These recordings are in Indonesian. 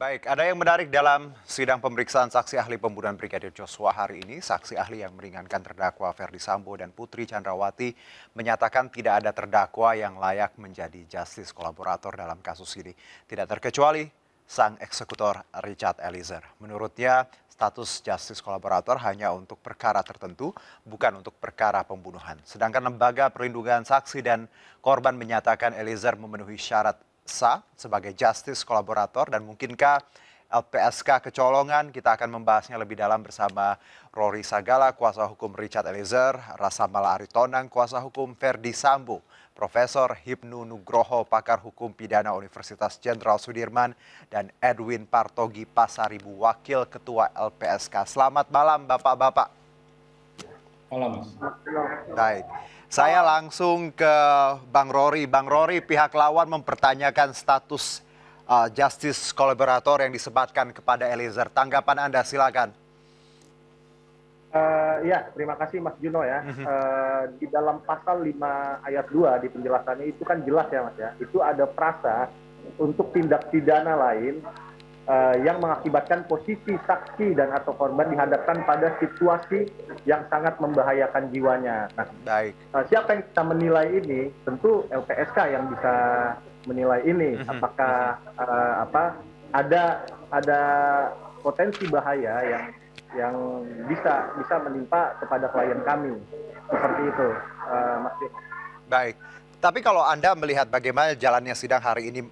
Baik, ada yang menarik dalam sidang pemeriksaan saksi ahli pembunuhan Brigadir Joshua hari ini. Saksi ahli yang meringankan terdakwa Ferdi Sambo dan Putri Chandrawati menyatakan tidak ada terdakwa yang layak menjadi justice kolaborator dalam kasus ini. Tidak terkecuali sang eksekutor Richard Eliezer. Menurutnya, status justice kolaborator hanya untuk perkara tertentu, bukan untuk perkara pembunuhan. Sedangkan Lembaga Perlindungan Saksi dan Korban menyatakan Eliezer memenuhi syarat sah sebagai justice kolaborator dan mungkinkah LPSK kecolongan. Kita akan membahasnya lebih dalam bersama Rory Sagala, kuasa hukum Richard Eliezer, Rasamala Aritonang, kuasa hukum Ferdi Sambo, Profesor Hipnu Nugroho, pakar hukum pidana Universitas Jenderal Sudirman, dan Edwin Partogi Pasaribu, wakil ketua LPSK. Selamat malam Bapak-Bapak. Malam, Mas. Baik, saya langsung ke Bang Rory. Bang Rory, pihak lawan mempertanyakan status justice kolaborator yang disematkan kepada Eliezer. Tanggapan Anda, silakan. Ya, terima kasih Mas Juno ya. Di dalam pasal 5 ayat 2 di penjelasannya itu kan jelas ya Mas ya. Itu ada frasa untuk tindak pidana lain yang mengakibatkan posisi saksi dan atau korban dihadapkan pada situasi yang sangat membahayakan jiwanya. Nah, Baik. siapa yang bisa menilai ini? Tentu LPSK yang bisa menilai ini. Apakah ada potensi bahaya yang bisa menimpa kepada klien kami, seperti itu, Mas Dino. Baik, tapi kalau Anda melihat bagaimana jalannya sidang hari ini,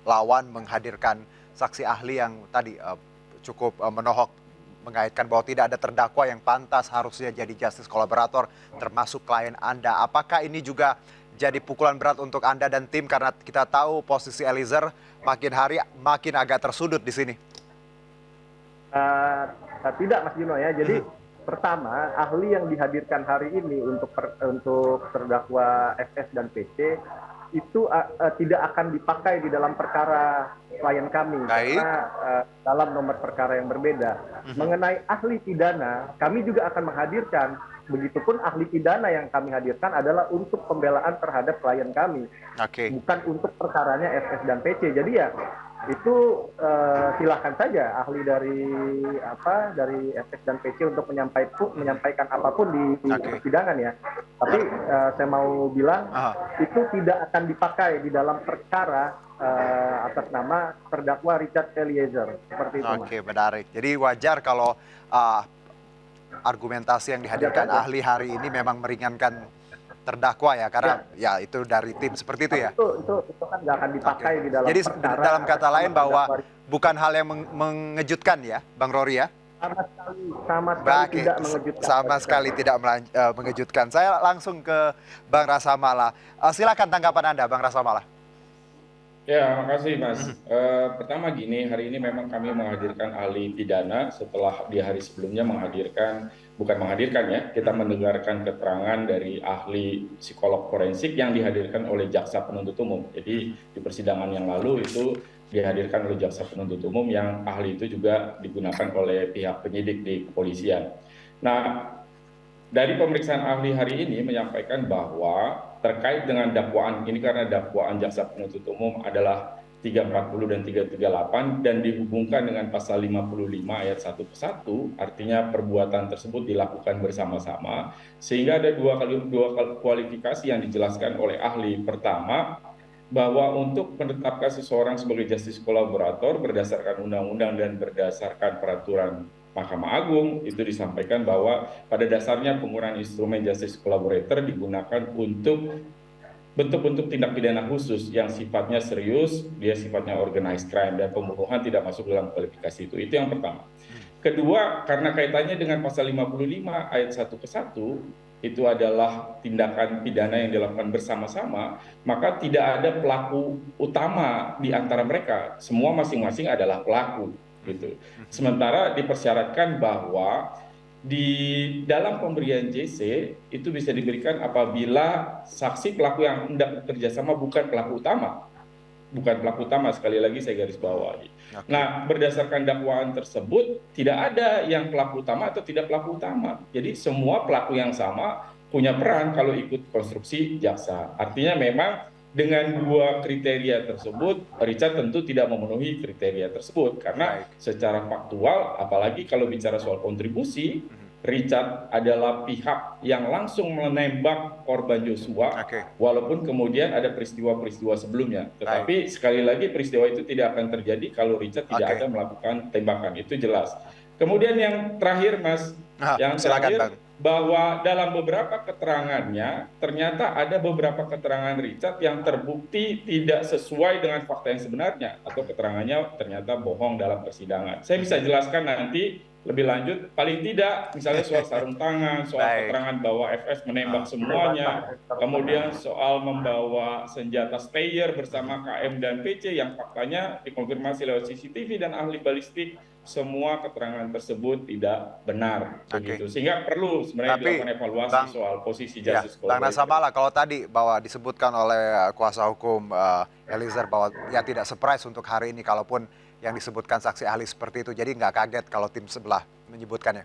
lawan menghadirkan saksi ahli yang tadi cukup menohok, mengaitkan bahwa tidak ada terdakwa yang pantas harusnya jadi justice kolaborator, termasuk klien Anda. Apakah ini juga jadi pukulan berat untuk Anda dan tim, karena kita tahu posisi Eliezer makin hari makin agak tersudut di sini? Tidak Mas Juno ya. Jadi pertama, ahli yang dihadirkan hari ini untuk terdakwa FS dan PC itu tidak akan dipakai di dalam perkara klien kami. Baik. Karena dalam nomor perkara yang berbeda. Mengenai ahli pidana, kami juga akan menghadirkan. Begitupun ahli pidana yang kami hadirkan adalah untuk pembelaan terhadap klien kami, Oke. bukan untuk perkaranya FS dan PC. Jadi ya itu silakan saja ahli dari FS dan PC untuk menyampaikan apapun di persidangan ya. Tapi saya mau bilang itu tidak akan dipakai di dalam perkara atas nama terdakwa Richard Eliezer, seperti itu. Oke, menarik. Jadi wajar kalau argumentasi yang dihadirkan ahli hari ini memang meringankan terdakwa ya, karena ya itu dari tim seperti itu ya. Itu kan nggak akan dipakai di dalam Jadi perkara. dalam kata lain bahwa bukan hal yang mengejutkan ya, Bang Rory ya? Sama sekali tidak mengejutkan. Sama sekali tidak mengejutkan. Saya langsung ke Bang Rasamala. Silakan tanggapan Anda, Bang Rasamala. Ya, makasih Mas. Pertama gini, hari ini memang kami menghadirkan ahli pidana setelah di hari sebelumnya bukan menghadirkan ya, kita mendengarkan keterangan dari ahli psikolog forensik yang dihadirkan oleh jaksa penuntut umum. Jadi di persidangan yang lalu itu dihadirkan oleh jaksa penuntut umum yang ahli itu juga digunakan oleh pihak penyidik di kepolisian. Nah, dari pemeriksaan ahli hari ini menyampaikan bahwa terkait dengan dakwaan ini, karena dakwaan jaksa penuntut umum adalah 340 dan 338 dan dihubungkan dengan pasal 55 ayat 1 ke 1, artinya perbuatan tersebut dilakukan bersama-sama, sehingga ada dua kualifikasi yang dijelaskan oleh ahli. Pertama, bahwa untuk menetapkan seseorang sebagai justice kolaborator berdasarkan undang-undang dan berdasarkan peraturan Mahkamah Agung, itu disampaikan bahwa pada dasarnya penggunaan instrumen justice collaborator digunakan untuk bentuk-bentuk tindak pidana khusus yang sifatnya serius, dia sifatnya organized crime, dan pembunuhan tidak masuk dalam kualifikasi itu. Itu yang pertama. Kedua, karena kaitannya dengan pasal 55 ayat 1 ke 1, itu adalah tindakan pidana yang dilakukan bersama-sama, maka tidak ada pelaku utama di antara mereka. Semua masing-masing adalah pelaku. Gitu. Sementara dipersyaratkan bahwa di dalam pemberian JC itu bisa diberikan apabila saksi pelaku yang hendak bekerja sama bukan pelaku utama, sekali lagi saya garis bawahi. Nah, berdasarkan dakwaan tersebut tidak ada yang pelaku utama atau tidak pelaku utama. Jadi semua pelaku yang sama punya peran kalau ikut konstruksi jaksa. Artinya memang dengan dua kriteria tersebut, Richard tentu tidak memenuhi kriteria tersebut karena secara faktual, apalagi kalau bicara soal kontribusi, Richard adalah pihak yang langsung menembak korban Joshua, walaupun kemudian ada peristiwa-peristiwa sebelumnya. Tetapi sekali lagi peristiwa itu tidak akan terjadi kalau Richard tidak ada melakukan tembakan, itu jelas. Kemudian yang terakhir, Mas, yang terakhir bahwa dalam beberapa keterangannya ternyata ada beberapa keterangan Richard yang terbukti tidak sesuai dengan fakta yang sebenarnya atau keterangannya ternyata bohong dalam persidangan. Saya bisa jelaskan nanti lebih lanjut, paling tidak misalnya soal sarung tangan, soal keterangan bahwa FS menembak semuanya, kemudian soal membawa senjata Speyer bersama KM dan PC yang faktanya dikonfirmasi lewat CCTV dan ahli balistik, semua keterangan tersebut tidak benar, begitu. Sehingga perlu sebenarnya dilakukan evaluasi soal posisi justice Bang Nasrallah, kalau tadi bahwa disebutkan oleh kuasa hukum Eliezer bahwa ya tidak surprise untuk hari ini kalaupun yang disebutkan saksi ahli seperti itu, jadi nggak kaget kalau tim sebelah menyebutkannya.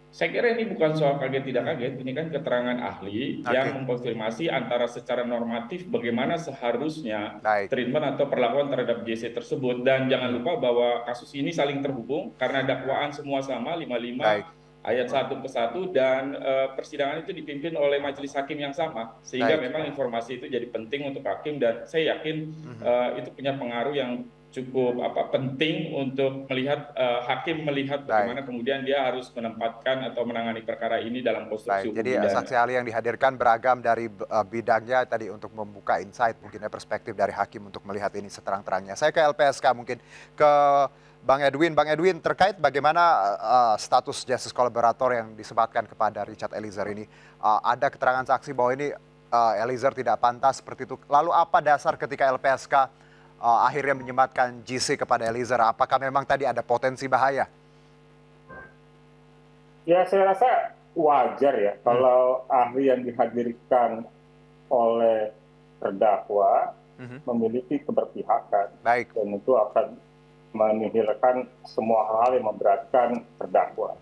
Saya kira ini bukan soal kaget tidak kaget, ini kan keterangan ahli yang mengkonfirmasi antara secara normatif bagaimana seharusnya treatment atau perlakuan terhadap JC tersebut. Dan jangan lupa bahwa kasus ini saling terhubung karena dakwaan semua sama 55 ayat 1 ke 1 dan persidangan itu dipimpin oleh majelis hakim yang sama. Sehingga memang informasi itu jadi penting untuk hakim dan saya yakin itu punya pengaruh yang cukup penting untuk melihat hakim melihat bagaimana kemudian dia harus menempatkan atau menangani perkara ini dalam konstruksi hukum pidana. Jadi saksi ahli yang dihadirkan beragam dari bidangnya tadi untuk membuka insight mungkin perspektif dari hakim untuk melihat ini seterang-terangnya. Saya ke LPSK mungkin ke Bang Edwin. Bang Edwin, terkait bagaimana status justice collaborator yang disematkan kepada Richard Eliezer ini, ada keterangan saksi bahwa ini Eliezer tidak pantas seperti itu. Lalu apa dasar ketika LPSK akhirnya menyematkan JC kepada Eliezer? Apakah memang tadi ada potensi bahaya? Ya, saya rasa wajar ya kalau ahli yang dihadirkan oleh terdakwa memiliki keberpihakan dan itu akan menihilkan semua hal yang memberatkan terdakwa.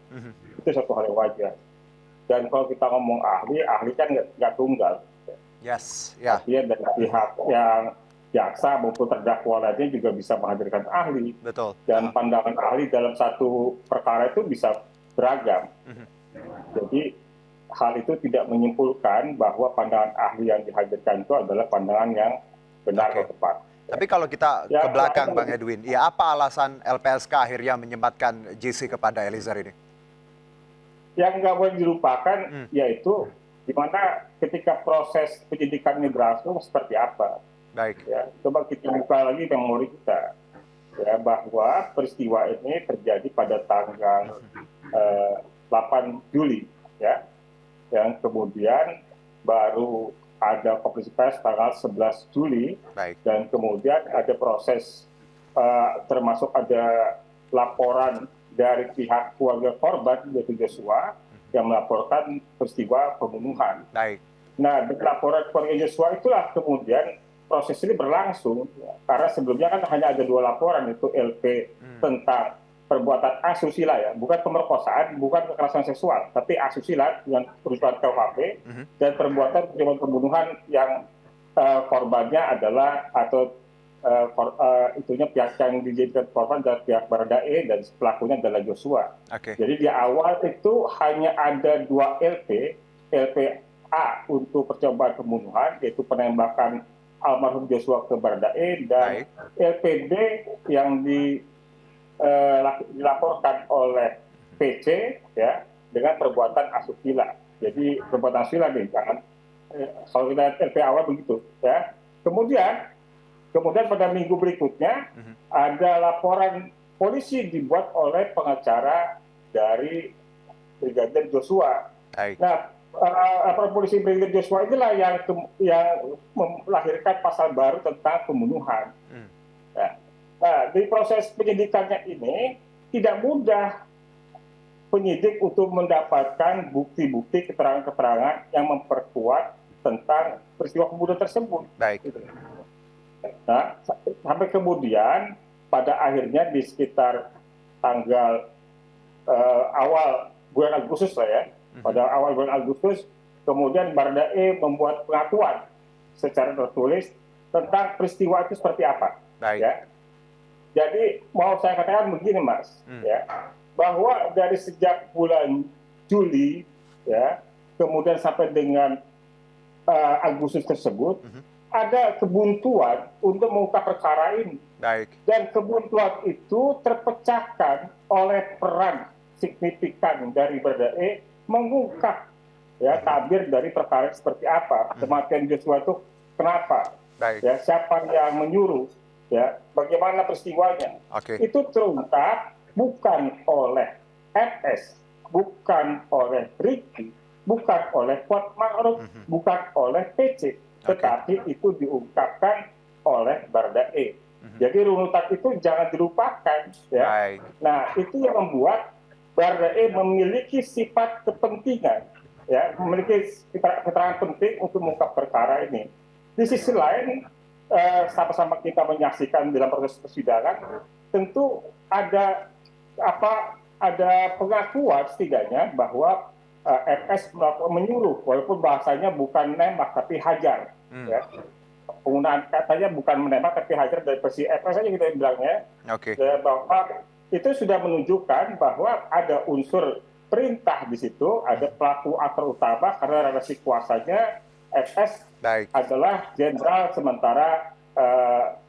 Itu satu hal yang wajar. Dan kalau kita ngomong ahli kan nggak tunggal. Artinya dari pihak yang jaksa maupun terdakwa lainnya juga bisa menghadirkan ahli. Dan pandangan ahli dalam satu perkara itu bisa beragam. Jadi hal itu tidak menyimpulkan bahwa pandangan ahli yang dihadirkan itu adalah pandangan yang benar atau tepat. Tapi kalau kita ke belakang, Bang Edwin, ya apa alasan LPSK akhirnya menyematkan JC kepada Eliezer ini? Yang nggak boleh dilupakan yaitu di mana ketika proses penyidikan ini berlangsung seperti apa. Ya, coba kita buka lagi memori kita, ya, bahwa peristiwa ini terjadi pada tanggal 8 Juli, ya, yang kemudian baru ada konferensi pers tanggal 11 Juli, dan kemudian ada proses termasuk ada laporan dari pihak keluarga korban yaitu Joshua yang melaporkan peristiwa pembunuhan. Nah, dari laporan keluarga Joshua itulah kemudian proses ini berlangsung, ya, karena sebelumnya kan hanya ada 2 laporan, itu LP tentang perbuatan asusila, ya, bukan pemerkosaan, bukan kekerasan seksual, tapi asusila dengan perusahaan KUHP, dan perbuatan pembunuhan yang korbannya adalah atau itunya pihak yang dijadikan korban dari pihak Baradae dan pelakunya adalah Joshua. Jadi di awal itu hanya ada 2 LP A untuk percobaan pembunuhan, yaitu penembakan almarhum Joshua ke Baradae, dan LPB yang dilaporkan oleh PC, ya, dengan perbuatan asusila. Jadi perbuatan asusila nih, jangan kalau kita LP awal begitu, ya. Kemudian pada minggu berikutnya ada laporan polisi dibuat oleh pengacara dari Brigadir Joshua. Nah, laporan polisi Brigadir Joshua inilah yang melahirkan pasal baru tentang pembunuhan. Nah, di proses penyidikannya ini tidak mudah penyidik untuk mendapatkan bukti-bukti, keterangan-keterangan yang memperkuat tentang peristiwa pembunuhan tersebut. Nah, sampai kemudian pada akhirnya di sekitar tanggal awal bulan Agustus lah, ya, pada awal bulan Agustus, kemudian Baradae membuat pengakuan secara tertulis tentang peristiwa itu seperti apa. Baik. Ya. Jadi mau saya katakan begini, Mas, ya, bahwa dari sejak bulan Juli, ya, kemudian sampai dengan Agustus tersebut, ada kebuntuan untuk mengungkap perkara ini. Baik. Dan kebuntuan itu terpecahkan oleh peran signifikan dari Baradae mengungkap ya tabir dari perkara seperti apa, kematian Joshua itu kenapa, Baik. ya siapa yang menyuruh, ya bagaimana peristiwanya. Itu terungkap bukan oleh FS, bukan oleh Ricky, bukan oleh Kuat Ma'ruf, bukan oleh PC, tetapi itu diungkapkan oleh Baradae. Jadi runutan itu jangan dilupakan, ya. Baik. Nah, itu yang membuat Baradae memiliki sifat kepentingan, ya, memiliki keterangan penting untuk mengungkap perkara ini. Di sisi lain, sama-sama kita menyaksikan dalam proses persidangan, tentu ada pengakuan setidaknya bahwa FS menyuruh, walaupun bahasanya bukan nembak tapi hajar. Ya. Penggunaan katanya bukan menembak tapi hajar dari versi FS saja kita bilangnya. Bahwa itu sudah menunjukkan bahwa ada unsur perintah di situ, ada pelaku aktor utama karena relasi kuasanya FS adalah jenderal sementara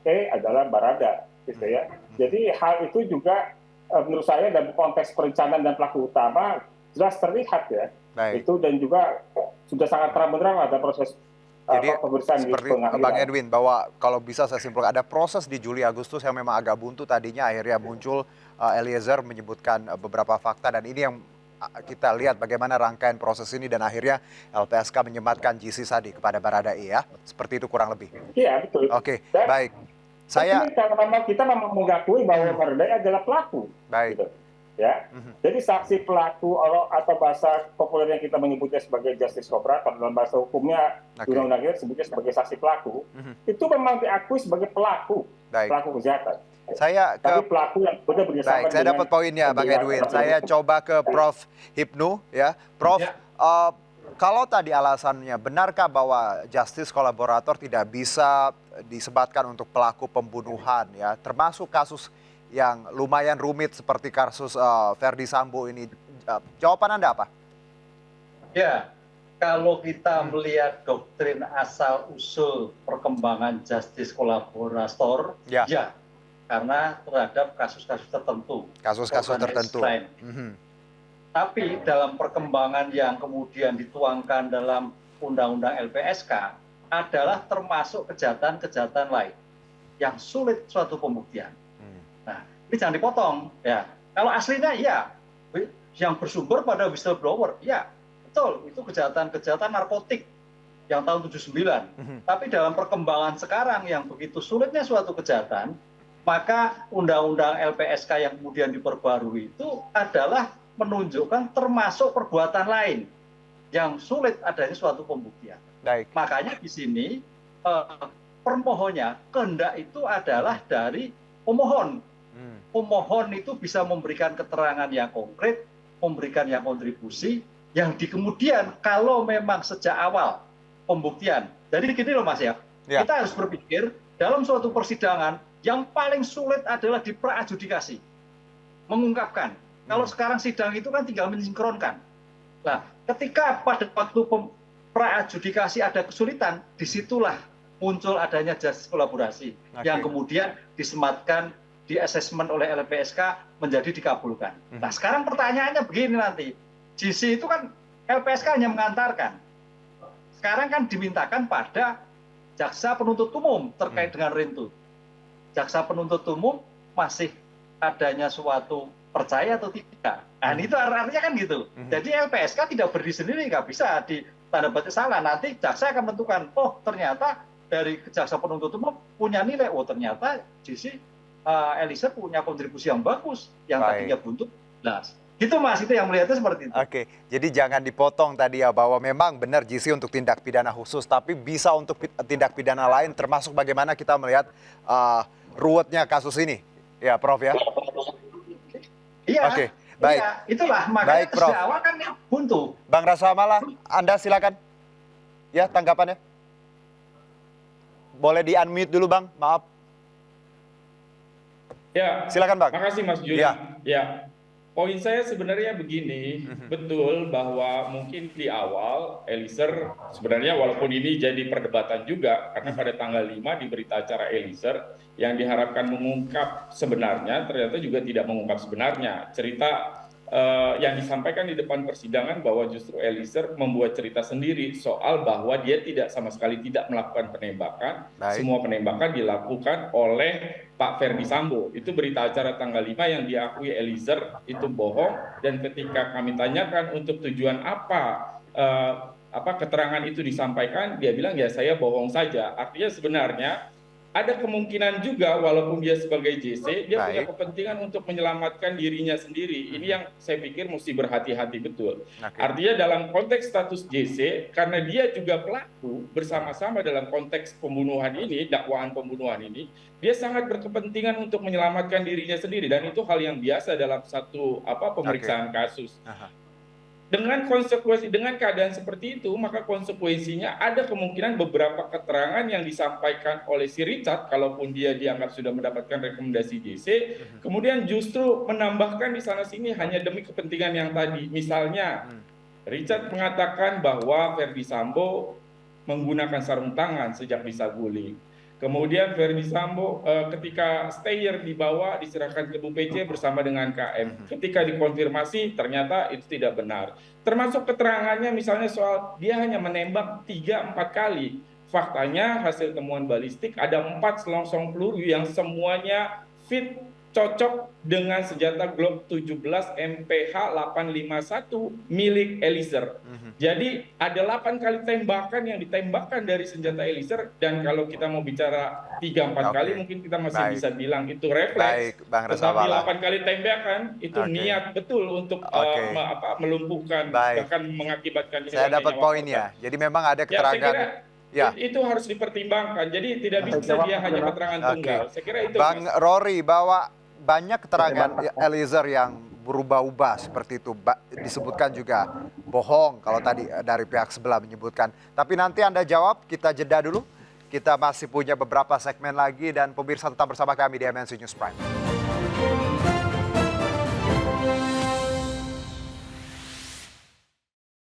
E adalah Barada, gitu ya. Jadi hal itu juga menurut saya dalam konteks perencanaan dan pelaku utama jelas terlihat ya. Itu dan juga sudah sangat terang-benderang ada proses. Jadi seperti Bang Edwin, bahwa kalau bisa saya simpulkan ada proses di Juli Agustus yang memang agak buntu tadinya, akhirnya muncul Eliezer menyebutkan beberapa fakta, dan ini yang kita lihat bagaimana rangkaian proses ini dan akhirnya LPSK menyematkan GC Sadi kepada Baradae, ya. Seperti itu kurang lebih. Iya, betul. Baik. Kita memang mengakui bahwa Baradae adalah pelaku. Baik. Gitu. Ya, jadi saksi pelaku atau bahasa populernya kita menyebutnya sebagai justice cooperator, dalam bahasa hukumnya undang-undang kita sebutnya sebagai saksi pelaku, itu memang diakui sebagai pelaku kejahatan. Tapi pelaku yang benar bersama. Baik, saya dapat poinnya Bang Edwin. Saya coba ke Prof. Hipnu, ya, Prof. Kalau tadi alasannya, benarkah bahwa justice kolaborator tidak bisa disebatkan untuk pelaku pembunuhan, ya, termasuk kasus yang lumayan rumit seperti kasus Verdi Sambo ini? Jawaban Anda apa? Ya, kalau kita melihat doktrin asal-usul perkembangan justice kolaborator, ya, karena terhadap kasus-kasus tertentu. Kasus-kasus tertentu. Tapi dalam perkembangan yang kemudian dituangkan dalam Undang-Undang LPSK adalah termasuk kejahatan-kejahatan lain yang sulit suatu pembuktian. Nah, ini jangan dipotong, ya. Kalau aslinya, ya, yang bersumber pada whistleblower, ya, betul, itu kejahatan-kejahatan narkotik yang tahun 79. Tapi dalam perkembangan sekarang yang begitu sulitnya suatu kejahatan, maka Undang-Undang LPSK yang kemudian diperbarui itu adalah menunjukkan termasuk perbuatan lain yang sulit adanya suatu pembuktian. Makanya di sini permohonnya, kehendak itu adalah dari pemohon. Pemohon itu bisa memberikan keterangan yang konkret, memberikan yang kontribusi, yang di kemudian kalau memang sejak awal pembuktian. Jadi gini loh Mas ya, kita harus berpikir dalam suatu persidangan yang paling sulit adalah di praadjudikasi. Mengungkapkan. Kalau sekarang sidang itu kan tinggal mensinkronkan. Nah, ketika pada waktu praadjudikasi ada kesulitan, disitulah muncul adanya justice kolaborasi yang kemudian disematkan di asesmen oleh LPSK menjadi dikabulkan. Nah, sekarang pertanyaannya begini nanti. GC itu kan LPSK hanya mengantarkan. Sekarang kan dimintakan pada jaksa penuntut umum terkait dengan Rintu. Jaksa penuntut umum masih adanya suatu percaya atau tidak. Nah, itu artinya kan gitu. Jadi LPSK tidak berdiri sendiri, nggak bisa ditanda petik salah. Nanti jaksa akan menentukan, oh ternyata dari jaksa penuntut umum punya nilai, oh ternyata GC Eliezer punya kontribusi yang bagus, yang tadinya buntu. Nah, itu Mas, itu yang melihatnya seperti itu. Oke, jadi jangan dipotong tadi ya, bahwa memang benar GC untuk tindak pidana khusus, tapi bisa untuk tindak pidana lain, termasuk bagaimana kita melihat ruwetnya kasus ini. Ya, Prof ya? Iya, baik. Iya, itulah, makanya sejak awal kan buntu. Bang Rassamala, Anda silakan. Ya, tanggapannya. boleh di-unmute dulu Bang, maaf. Ya, silakan Bang. Makasih Mas Juni. Ya, poin saya sebenarnya begini, betul bahwa mungkin di awal Eliezer sebenarnya walaupun ini jadi perdebatan juga, karena pada tanggal 5 di berita acara Eliezer yang diharapkan mengungkap sebenarnya ternyata juga tidak mengungkap sebenarnya. Cerita yang disampaikan di depan persidangan bahwa justru Eliezer membuat cerita sendiri soal bahwa dia sama sekali tidak melakukan penembakan. Semua penembakan dilakukan oleh Pak Ferdi Sambo. Itu berita acara tanggal 5 yang diakui Eliezer itu bohong, dan ketika kami tanyakan untuk tujuan apa keterangan itu disampaikan, dia bilang ya saya bohong saja. Artinya sebenarnya ada kemungkinan juga walaupun dia sebagai JC, dia punya kepentingan untuk menyelamatkan dirinya sendiri. Ini yang saya pikir mesti berhati-hati betul. Artinya dalam konteks status JC, karena dia juga pelaku bersama-sama dalam konteks pembunuhan ini, dakwaan pembunuhan ini, dia sangat berkepentingan untuk menyelamatkan dirinya sendiri, dan itu hal yang biasa dalam satu pemeriksaan kasus. Dengan konsekuensi, dengan keadaan seperti itu, maka konsekuensinya ada kemungkinan beberapa keterangan yang disampaikan oleh si Richard, kalaupun dia dianggap sudah mendapatkan rekomendasi JC, kemudian justru menambahkan di sana-sini hanya demi kepentingan yang tadi. Misalnya, Richard mengatakan bahwa Ferdi Sambo menggunakan sarung tangan sejak disaguling. Kemudian Ferdi Sambo ketika stayer dibawa diserahkan ke Bu PC bersama dengan KM. Ketika dikonfirmasi ternyata itu tidak benar. Termasuk keterangannya misalnya soal dia hanya menembak 3-4 kali. Faktanya hasil temuan balistik ada 4 selongsong peluru yang semuanya fit, cocok dengan senjata Glock 17 MPH 851 milik Eliezer. Jadi ada 8 kali tembakan yang ditembakkan dari senjata Eliezer, dan kalau kita mau bicara 3-4 kali mungkin kita masih bisa bilang itu refleks. Tetapi 8 kali tembakan itu niat betul untuk melumpuhkan, bahkan mengakibatkan saya dapat poinnya. Jadi memang ada keterangan. Itu harus dipertimbangkan. Jadi tidak bisa dia hanya keterangan tunggal. Saya kira itu. Bang Rory, bahwa banyak keterangan Eliezer yang berubah-ubah seperti itu, disebutkan juga bohong kalau tadi dari pihak sebelah menyebutkan. Tapi nanti Anda jawab, kita jeda dulu. Kita masih punya beberapa segmen lagi, dan pemirsa tetap bersama kami di MNC News Prime.